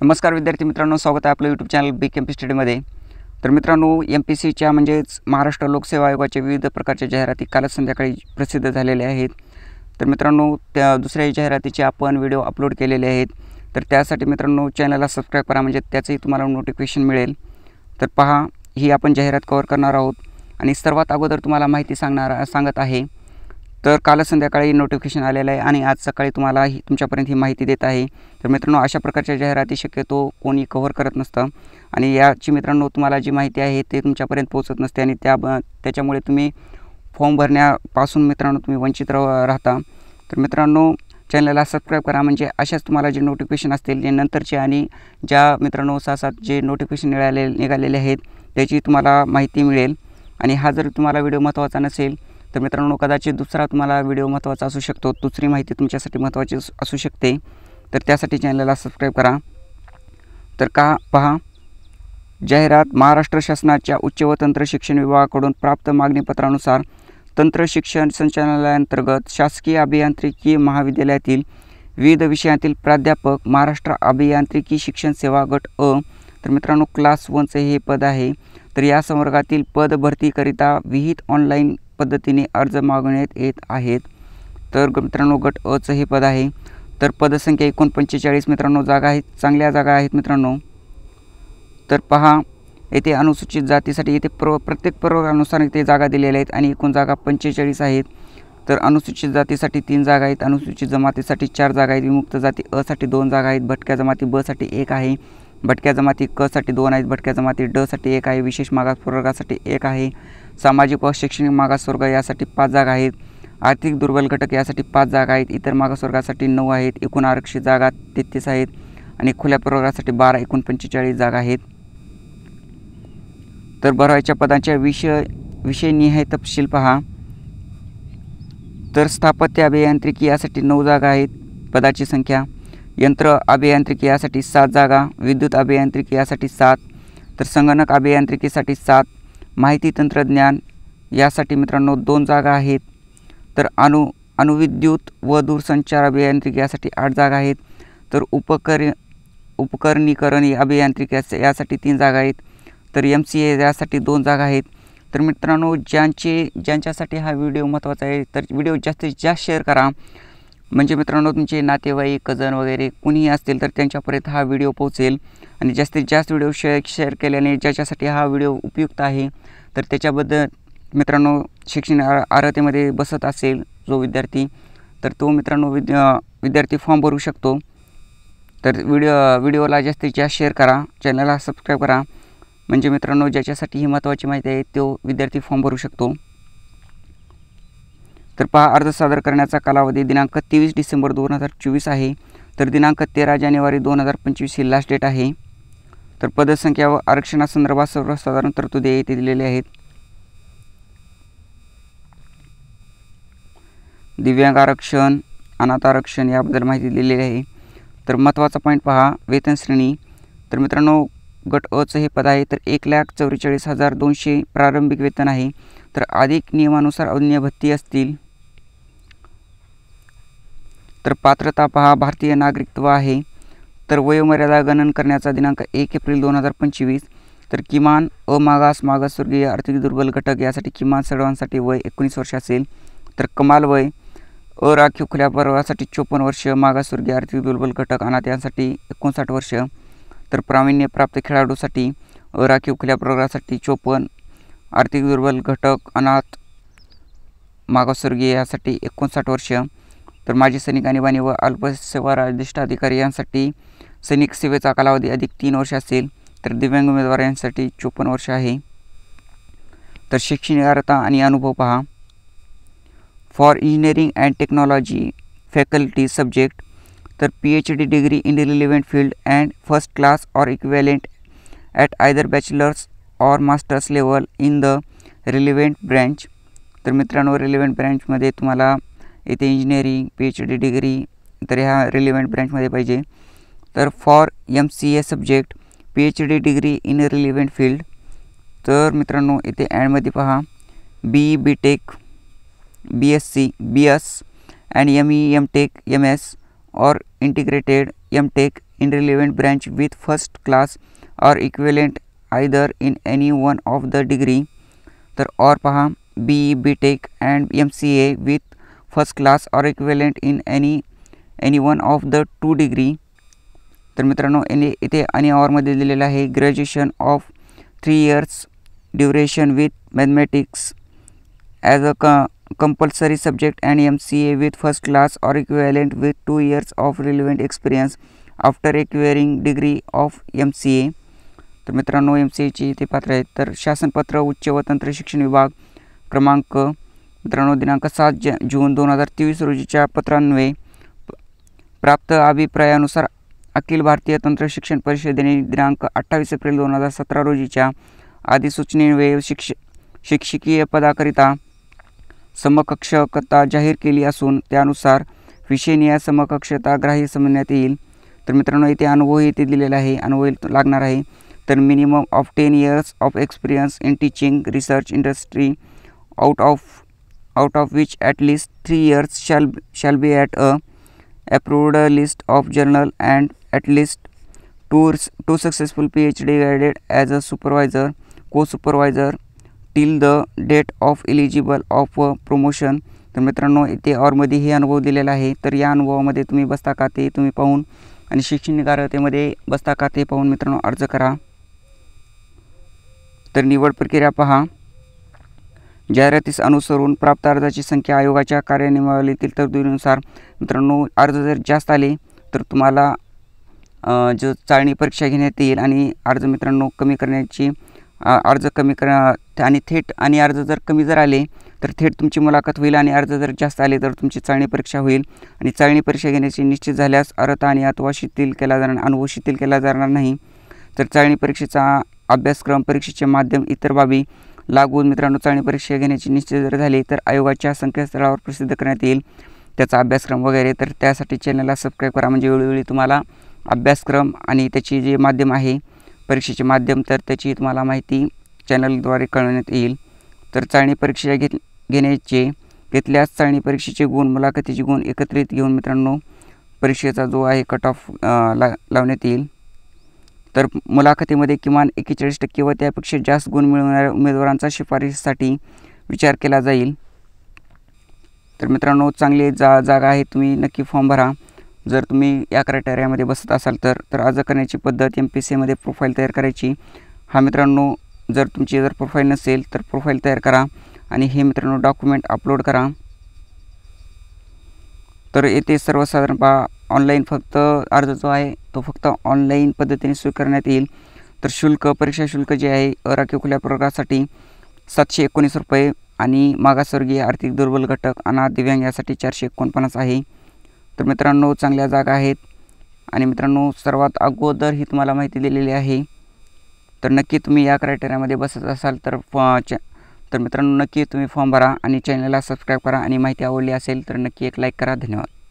नमस्कार विद्यार्थी मित्रांनो, स्वागत आहे आपलं यूट्यूब चॅनल BKMP स्टडीमध्ये। तर मित्रांनो, MPSCच्या म्हणजेच महाराष्ट्र लोकसेवा आयोगाच्या विविध प्रकारच्या जाहिराती कालच संध्याकाळी प्रसिद्ध झालेल्या आहेत। तर मित्रांनो, त्या दुसऱ्या जाहिरातीचे आपण व्हिडिओ अपलोड केलेले आहेत। तर त्यासाठी मित्रांनो चॅनलला सबस्क्राईब करा, म्हणजे त्याचंही तुम्हाला नोटिफिकेशन मिळेल। तर पहा, ही आपण जाहिरात कव्हर करणार आहोत आणि सर्वात अगोदर तुम्हाला माहिती सांगत आहे। तर काल संध्याकाळी नोटिफिकेशन आलेलं आहे आणि आज सकाळी तुम्हाला तुमच्यापर्यंत ही माहिती देत आहे। तर मित्रांनो, अशा प्रकारच्या जाहिराती शक्यतो कोणी कव्हर करत नसतं आणि याची मित्रांनो तुम्हाला जी माहिती आहे ते तुमच्यापर्यंत पोहोचत नसते आणि त्याच्यामुळे तुम्ही फॉर्म भरण्यापासून मित्रांनो तुम्ही वंचित राहता। तर मित्रांनो, चॅनलला सबस्क्राईब करा, म्हणजे अशाच तुम्हाला जे नोटिफिकेशन असतील जे नंतरचे आणि ज्या मित्रांनो 6-7 जे नोटिफिकेशन निघालेले आहेत त्याची तुम्हाला माहिती मिळेल। आणि हा जर तुम्हाला व्हिडिओ महत्त्वाचा नसेल तर मित्रांनो कदाचित दुसरा तुम्हाला व्हिडिओ महत्त्वाचा असू शकतो, दुसरी माहिती तुमच्यासाठी महत्त्वाची असू शकते। तर त्यासाठी चॅनलला सबस्क्राईब करा। तर पहा, जाहिरात महाराष्ट्र शासनाच्या उच्च व तंत्र शिक्षण विभागाकडून प्राप्त मागणीपत्रानुसार तंत्र शिक्षण संचालनालयाअंतर्गत शासकीय अभियांत्रिकी महाविद्यालयातील विविध विषयांतील प्राध्यापक महाराष्ट्र अभियांत्रिकी शिक्षण सेवा गट अ। तर मित्रांनो, क्लास 1चे हे पद आहे। तर या संवर्गातील पद भरतीकरिता विहित ऑनलाईन पद्धतीने अर्ज मागवण्यात येत आहेत। तर मित्रांनो, गट अ चं हे पद आहे। तर पदसंख्या 45 मित्रांनो जागा आहेत, चांगल्या जागा आहेत मित्रांनो। तर पहा, येथे अनुसूचित जातीसाठी येथे प्रत्येक प्रवर्गानुसार इथे जागा दिलेल्या आहेत आणि एकूण जागा 45 आहेत। तर अनुसूचित जातीसाठी 3 जागा आहेत, अनुसूचित जमातीसाठी 4 जागा आहेत, विमुक्त जाती अ साठी 2 जागा आहेत, भटक्या जमाती ब साठी 1 आहे, भटक्या जमाती क साठी 2 आहेत, भटक्या जमाती ड साठी 1 आहे, विशेष मागास प्रवर्गासाठी 1 आहे, सामाजिक व शैक्षणिक मागासवर्ग यासाठी 5 जागा आहेत, आर्थिक दुर्बल घटक यासाठी 5 जागा आहेत, इतर मागासवर्गासाठी 9 आहेत, एकूण आरक्षित जागा 33 आहेत आणि खुल्या प्रवर्गासाठी 12, एकूण 45 जागा आहेत। तर भरायच्या पदांच्या विषयनिहाय तपशील पहा। तर स्थापत्य अभियांत्रिकी यासाठी 9 जागा आहेत पदाची संख्या, यंत्र अभियांत्रिकी यासाठी 7 जागा, विद्युत अभियांत्रिकी यासाठी 7, तर संगणक अभियांत्रिकीसाठी 7, माहिती तंत्रज्ञान यासाठी मित्रांनो 2 जागा आहेत, तर अणुविद्युत व दूरसंचार अभियांत्रिकी यासाठी 8 जागा आहेत, तर उपकरणीकरण अभियांत्रिकी यासाठी 3 जागा आहेत, तर MCA यासाठी 2 जागा आहेत। तर मित्रांनो, ज्यांच्यासाठी हा व्हिडिओ महत्त्वाचा आहे तर व्हिडिओ जास्तीत जास्त शेअर करा, म्हणजे मित्रांनो तुमचे नातेवाईक कझन वगैरे कुणीही असतील तर त्यांच्यापर्यंत हा व्हिडिओ पोहोचेल आणि जास्तीत जास्त व्हिडिओ शेअर केल्याने ज्याच्यासाठी हा व्हिडिओ उपयुक्त आहे तर त्याच्याबद्दल मित्रांनो शैक्षणिक अर्हतेमध्ये बसत असेल जो विद्यार्थी, तर तो मित्रांनो विद्यार्थी फॉर्म भरू शकतो। तर व्हिडिओला जास्तीत जास्त शेअर करा, चॅनलला सबस्क्राईब करा, म्हणजे मित्रांनो ज्याच्यासाठी ही महत्त्वाची माहिती आहे तो विद्यार्थी फॉर्म भरू शकतो। तर पहा, अर्ज सादर करण्याचा कालावधी दिनांक 23 डिसेंबर 2024 आहे, तर दिनांक 13 जानेवारी 2025 ही लास्ट डेट आहे। तर पदसंख्या व आरक्षणासंदर्भात सर्वसाधारण तरतुदी येथे दिलेल्या आहेत। दिव्यांग आरक्षण, अनाथ आरक्षण याबद्दल माहिती दिलेली आहे। तर महत्त्वाचा पॉईंट पहा, वेतन श्रेणी। तर मित्रांनो, गट अ चं हे पद आहे, तर 1,44,200 प्रारंभिक वेतन आहे, तर अधिक नियमानुसार अन्य भत्ती असतील। तर पात्रता पहा, भारतीय नागरिकत्व आहे, तर वयोमर्यादा गणन करण्याचा दिनांक 1 एप्रिल 2025, तर किमान मागासवर्गीय आर्थिक दुर्बल घटक यासाठी किमान सर्वांसाठी वय 19 वर्ष असेल, तर कमाल वय अराखीव खुल्या प्रवर्गासाठी 54 वर्ष, मागासवर्गीय आर्थिक दुर्बल घटक अनाथ यांसाठी 59 वर्ष, तर प्रावीण्यप्राप्त खेळाडूसाठी अराखीव खुल्या प्रवर्गासाठी 54, आर्थिक दुर्बल घटक अनाथ मागासवर्गीय यासाठी 59 वर्ष, तर माजी सैनिक आणीबाणी व अल्पसेवानिष्ठ अधिकारी यांसाठी सैनिक सेवेचा कालावधी अधिक 3 वर्ष असेल, तर दिव्यांग उमेदवार यांसाठी 54 वर्ष आहे। तर शैक्षणिक अर्हता आणि अनुभव पहा। For engineering and technology faculty subject, तर PhD degree in relevant field and first class और इक्विव्हॅलेंट ॲट आयदर बॅचलर्स और masters level in the relevant branch. तर मित्रांनो, रिलेव्हंट ब्रँचमध्ये तुम्हाला येथे इंजिनिअरिंग PhD डिग्री तर ह्या रिलेव्हंट ब्रँचमध्ये पाहिजे। तर for MCA subject PhD degree in relevant field, तर मित्रांनो येथे ॲडमध्ये पहा BE BTech BSc BS and ME MTech MS or integrated MTech in relevant branch with first class or equivalent either in any one of the degree. तर और पहा BE BTech and MCA with first class or equivalent in any one of the 2 degree. तर मित्रांनो इथे आणि ऑरमध्ये दिलेलं आहे graduation of 3 years duration with mathematics as a compulsory subject and MCA with first class or equivalent with 2 years of relevant experience after acquiring degree of MCA. तर मित्रांनो MCAची इथे पात्र आहेत. तर शासनपत्र उच्च व तंत्र शिक्षण विभाग क्रमांक मित्रांनो दिनांक 7 जून 2023 रोजीच्या पत्रान्वये प्राप्त अभिप्रायानुसार अखिल भारतीय तंत्र शिक्षण परिषदेने दिनांक 28 एप्रिल 2017 रोजीच्या अधिसूचनेन्वये शिक्षकीय पदाकरिता समकक्षता जाहीर केली असून त्यानुसार विषयनिहाय समकक्षता ग्राह्य समजण्यात येईल. तर मित्रांनो इथे अनुभव इथे दिलेला आहे, अनुभव लागणार आहे. तर minimum of 10 years of experience in teaching research industry out of which at least 3 years shall be at a approved list of journal and at least two successful PhD graded as a supervisor co-supervisor till the date of eligible of promotion. तर मित्रांनो इथे ऑरमध्ये हे अनुभव दिलेला आहे. तर या अनुभवामध्ये तुम्ही बसता का ते तुम्ही पाहून आणि शैक्षणिक अर्हतेमध्ये बसता का ते पाहून मित्रांनो अर्ज करा. तर निवड प्रक्रिया पहा. जाहिरातीस अनुसरून प्राप्त अर्जाची संख्या आयोगाच्या कार्यनियमावलीतील तरतुदीनुसार मित्रांनो अर्ज जर जास्त आले तर तुम्हाला जो चाळणी परीक्षा घेण्यात येईल आणि अर्ज मित्रांनो कमी करण्याची अर्ज कमी आणि थेट आणि अर्ज जर कमी जर आले तर थेट तुमची मुलाखत होईल आणि अर्ज जर जास्त आले तर तुमची चाळणी परीक्षा होईल. आणि चाळणी परीक्षा घेण्याची निश्चित झाल्यास अर्हता आणि अथवा शिथिल केला जाणार अनुभव शिथिल केला जाणार नाही. तर चाळणी परीक्षेचा अभ्यासक्रम परीक्षेचे माध्यम इतर बाबी लागून मित्रांनो चाळणी परीक्षा घेण्याची निश्चित जर झाली तर आयोगाच्या संकेतस्थळावर प्रसिद्ध करण्यात येईल त्याचा अभ्यासक्रम वगैरे. तर त्यासाठी चॅनलला सबस्क्राईब करा म्हणजे वेळोवेळी तुम्हाला अभ्यासक्रम आणि त्याची जे माध्यम आहे परीक्षेचे माध्यम तर त्याची तुम्हाला माहिती चॅनलद्वारे कळवण्यात येईल. तर चाळणी परीक्षा घेतल्यास चाळणी परीक्षेचे गुण मुलाखतीचे गुण एकत्रित घेऊन मित्रांनो परीक्षेचा जो आहे कट ऑफ लावण्यात येईल. तर मुलाखतीमध्ये किमान 41% व त्यापेक्षा जास्त गुण मिळवणाऱ्या उमेदवारांचा शिफारशीसाठी विचार केला जाईल. तर मित्रांनो चांगली जागा आहे, तुम्ही नक्की फॉर्म भरा जर तुम्ही या क्रायटेरियामध्ये बसत असाल तर. अर्ज करण्याची पद्धत MPSCमध्ये प्रोफाईल तयार करायची. हा मित्रांनो जर तुमची प्रोफाईल नसेल तर प्रोफाईल तयार करा आणि हे मित्रांनो डॉक्युमेंट अपलोड करा. तर येथे सर्वसाधारण ऑनलाईन फक्त अर्ज जो आहे तो फक्त ऑनलाईन पद्धतीने स्वीकारण्यात येईल. तर परीक्षा शुल्क जे आहे अराखीव खुल्या प्रवर्गासाठी 719 रुपये आणि मागासवर्गीय आर्थिक दुर्बल घटक अनाथ दिव्यांग यासाठी 449 आहे. तर मित्रांनो चांगल्या जागा आहेत आणि मित्रांनो सर्वात अगोदर ही तुम्हाला माहिती दिलेली आहे. तर नक्की तुम्ही या क्रायटेरियामध्ये बसत असाल तर मित्रांनो नक्की तुम्ही फॉर्म भरा आणि चॅनलला सबस्क्राईब करा आणि माहिती आवडली असेल तर नक्की एक लाईक करा. धन्यवाद.